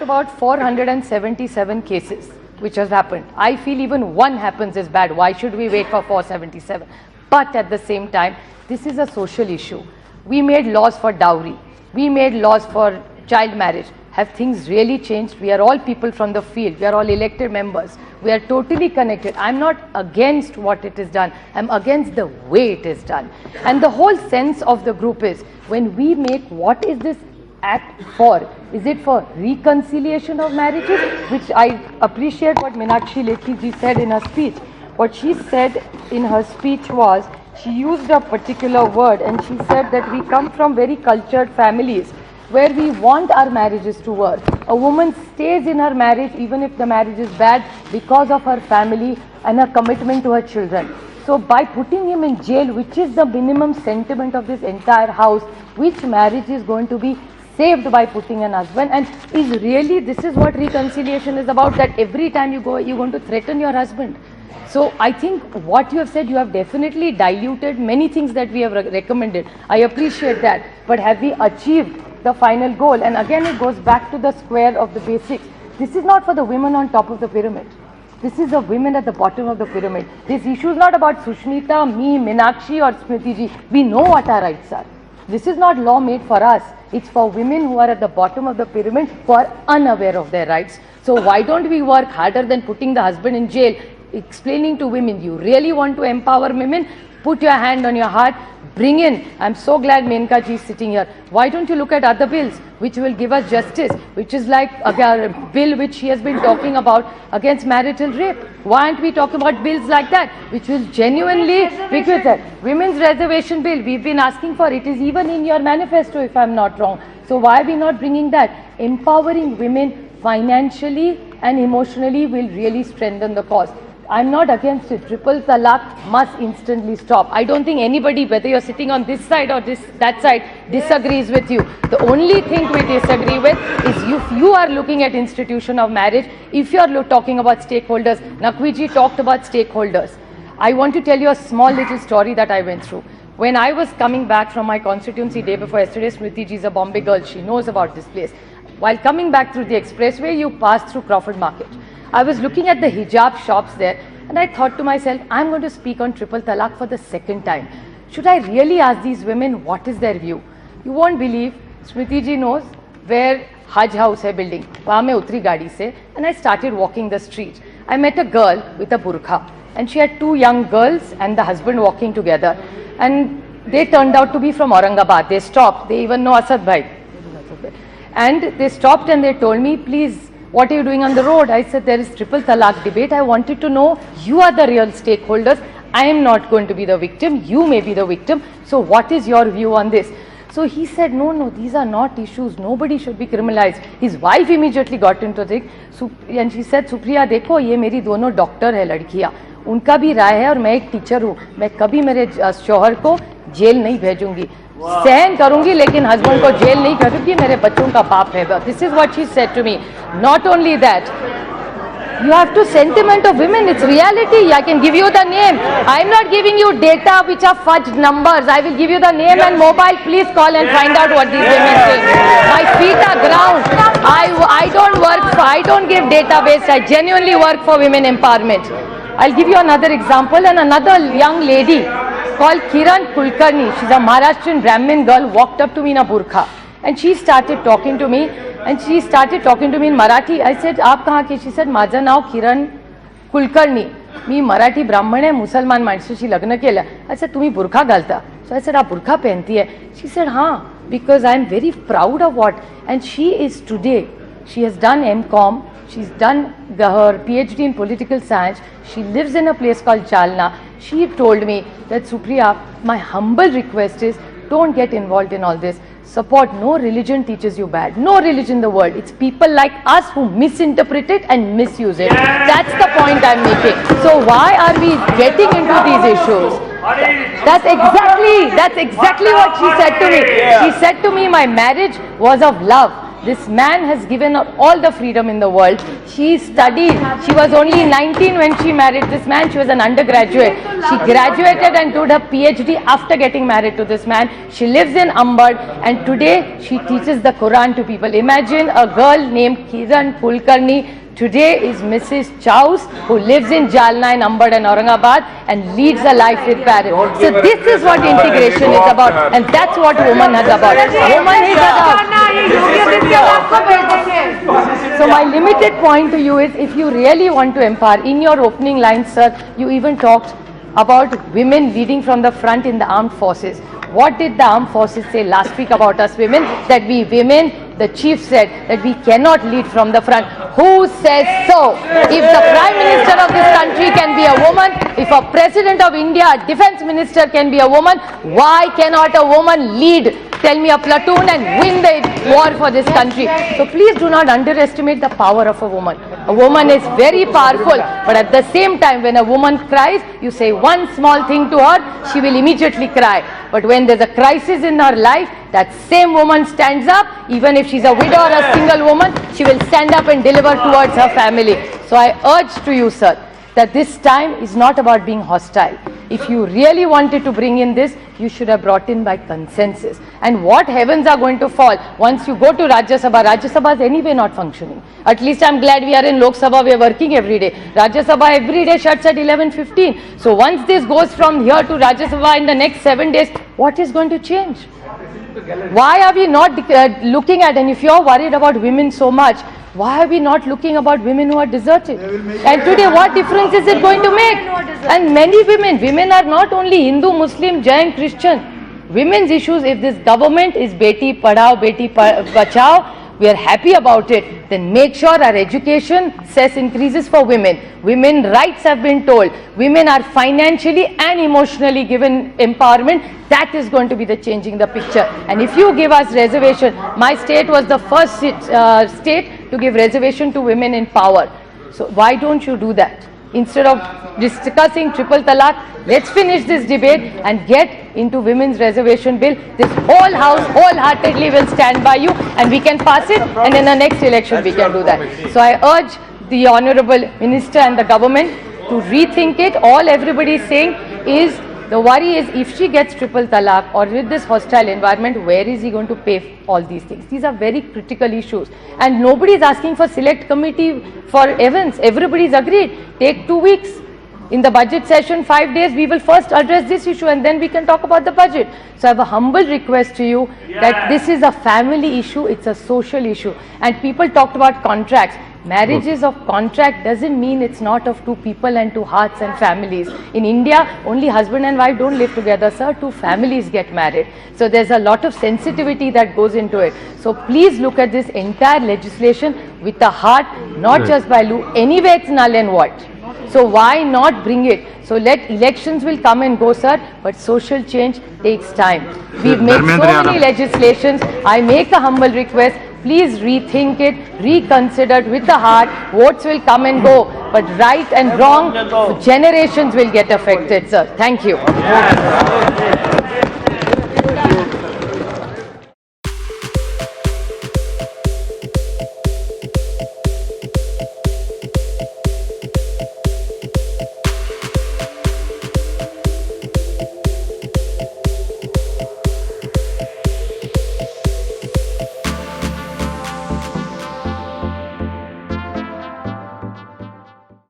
about 477 cases which has happened. I feel even one happens is bad. Why should we wait for 477? But at the same time, this is a social issue. We made laws for dowry. We made laws for child marriage. Have things really changed? We are all people from the field. We are all elected members. We are totally connected. I'm not against what it is done. I'm against the way it is done. And the whole sense of the group is, when we make, what is this act for? Is it for reconciliation of marriages? Which I appreciate what Meenakshi Lekhi ji said in her speech. What she said in her speech was, she used a particular word and she said that we come from very cultured families where we want our marriages to work. A woman stays in her marriage even if the marriage is bad because of her family and her commitment to her children. So by putting him in jail, which is the minimum sentiment of this entire house, which marriage is going to be saved by putting an husband? And is really, this is what reconciliation is about, that every time you go, you're going to threaten your husband. So I think what you have said, you have definitely diluted many things that we have recommended. I appreciate that. But have we achieved the final goal? And again, it goes back to the square of the basics. This is not for the women on top of the pyramid. This is the women at the bottom of the pyramid. This issue is not about Sushmita, me, Meenakshi or Smriti ji. We know what our rights are. This is not law made for us. It's for women who are at the bottom of the pyramid who are unaware of their rights. So why don't we work harder than putting the husband in jail, explaining to women, you really want to empower women? Put your hand on your heart, bring in. I'm so glad Menka ji is sitting here. Why don't you look at other bills which will give us justice, which is like a bill which she has been talking about against marital rape. Why aren't we talking about bills like that, which will genuinely pick with that? Women's reservation bill, we've been asking for it. Is even in your manifesto, if I'm not wrong. So why are we not bringing that? Empowering women financially and emotionally will really strengthen the cause. I'm not against it. Triple talaq must instantly stop. I don't think anybody, whether you're sitting on this side or that side, disagrees with you. The only thing we disagree with is if you are looking at institution of marriage, if you're talking about stakeholders. Naqvi talked about stakeholders. I want to tell you a small little story that I went through. When I was coming back from my constituency day before yesterday, Smriti ji is a Bombay girl. She knows about this place. While coming back through the expressway, you pass through Crawford Market. I was looking at the hijab shops there and I thought to myself, I'm going to speak on triple talaq for the second time. Should I really ask these women what is their view? You won't believe, Smriti ji knows where Hajj House hai building. Wahan main utri gaadi se and I started walking the street. I met a girl with a burqa and she had two young girls and the husband walking together. And they turned out to be from Aurangabad. They stopped. They even know Asad bhai. And they stopped and they told me, please, what are you doing on the road? I said, there is triple talaq debate. I wanted to know, you are the real stakeholders. I am not going to be the victim. You may be the victim. So what is your view on this? So he said, no, these are not issues. Nobody should be criminalized. His wife immediately got into it. And she said, Supriya, देखो ये मेरी दोनों doctor है लड़कियाँ. उनका भी राय है और मैं एक टीचर हूँ. मैं कभी मेरे शौहर को जेल नहीं भेजूंगी. सहन करूंगी लेकिन हस्बैंड को जेल नहीं भेजूंगी. मेरे बच्चों का बाप है. This is what she said to me. Not only that, you have to sentiment of women. It's reality. I can give you the name. I'm not giving you data which are fudged numbers. I will give you the name and mobile. Please call and find out what these women think. My feet are ground. I don't give database. I genuinely work for women empowerment. I'll give you another example. And another young lady called Kiran Kulkarni, she's a Maharashtrian Brahmin girl, walked up to me in a burqa. And she started talking to me. And she started talking to me in Marathi. I said, "Aap kahan ki?" She said, "माझं नाव Kiran Kulkarni. मी मराठी ब्राह्मण आहे, मुसलमान माणसाशी लग्न केलं." I said, "तुम्ही बुरखा घालता?" So I said, "आप बुरखा पहनती है?" She said, "हाँ, because I am very proud of what." And she is today, she has done MCom, she's done her PhD in political science. She lives in a place called Jalna. She told me that, Supriya, my humble request is, don't get involved in all this. Support. No religion teaches you bad. No religion in the world. It's people like us who misinterpret it and misuse it. That's the point I'm making. So why are we getting into these issues? That's exactly what she said to me. She said to me, my marriage was of love. This man has given her all the freedom in the world. She studied. She was only 19 when she married this man. She was an undergraduate. She graduated and did her PhD after getting married to this man. She lives in Ambad and today she teaches the Quran to people. Imagine a girl named Kiran Kulkarni. Today is Mrs. Chaus, who lives in Jalna in Ambad and Aurangabad and leads a life with parents. So this is what integration is about, and that's what woman is about. Woman is about. So my limited point to you is, if you really want to empower, in your opening line, sir, you even talked about women leading from the front in the armed forces. What did the armed forces say last week about us women? That we women, the chief said that we cannot lead from the front. Who says so? If the Prime Minister of this country can be a woman, if a President of India, a Defence Minister can be a woman, why cannot a woman lead, tell me, a platoon and win the war for this country? So please do not underestimate the power of a woman. A woman is very powerful, but at the same time, when a woman cries, you say one small thing to her, she will immediately cry. But when there's a crisis in her life, that same woman stands up. Even if she's a widow or a single woman, she will stand up and deliver towards her family. So I urge to you, sir, that this time is not about being hostile. If you really wanted to bring in this, you should have brought in by consensus. And what heavens are going to fall once you go to Rajya Sabha? Rajya Sabha is anyway not functioning. At least I'm glad we are in Lok Sabha, we are working every day. Rajya Sabha every day shuts at 11:15. So once this goes from here to Rajya Sabha in the next 7 days, what is going to change? Why are we not looking at, and if you're worried about women so much, why are we not looking about women who are deserted? And today, what difference is it going to make? And many women are not only Hindu, Muslim, Jain, Christian. Women's issues, if this government is Beti Padhao, Beti Bachao, we are happy about it, then make sure our education cess increases for women. Women rights have been told. Women are financially and emotionally given empowerment. That is going to be the changing the picture. And if you give us reservation, my state was the first state to give reservation to women in power. So why don't you do that? Instead of discussing triple talaq, let's finish this debate and get into women's reservation bill. This whole house wholeheartedly will stand by you, and we can pass it, and in the next election we can do that. So I urge the Honorable Minister and the government to rethink it. All everybody is saying is, the worry is, if she gets triple talaq or with this hostile environment, where is he going to pay all these things? These are very critical issues. And nobody is asking for select committee for events. Everybody is agreed. Take 2 weeks. In the budget session, 5 days, we will first address this issue and then we can talk about the budget. So I have a humble request to you that this is a family issue, it's a social issue. And people talked about contracts. Marriages of contract doesn't mean it's not of two people and two hearts and families. In India, only husband and wife don't live together, sir. Two families get married. So there's a lot of sensitivity that goes into it. So please look at this entire legislation with the heart, not just by law. Anyway, it's null and void. So why not bring it? So let elections will come and go, sir, but social change takes time. We've made so many legislations. I make a humble request. Please rethink it, reconsider it with the heart. Votes will come and go, but right and wrong, generations will get affected, sir. Thank you.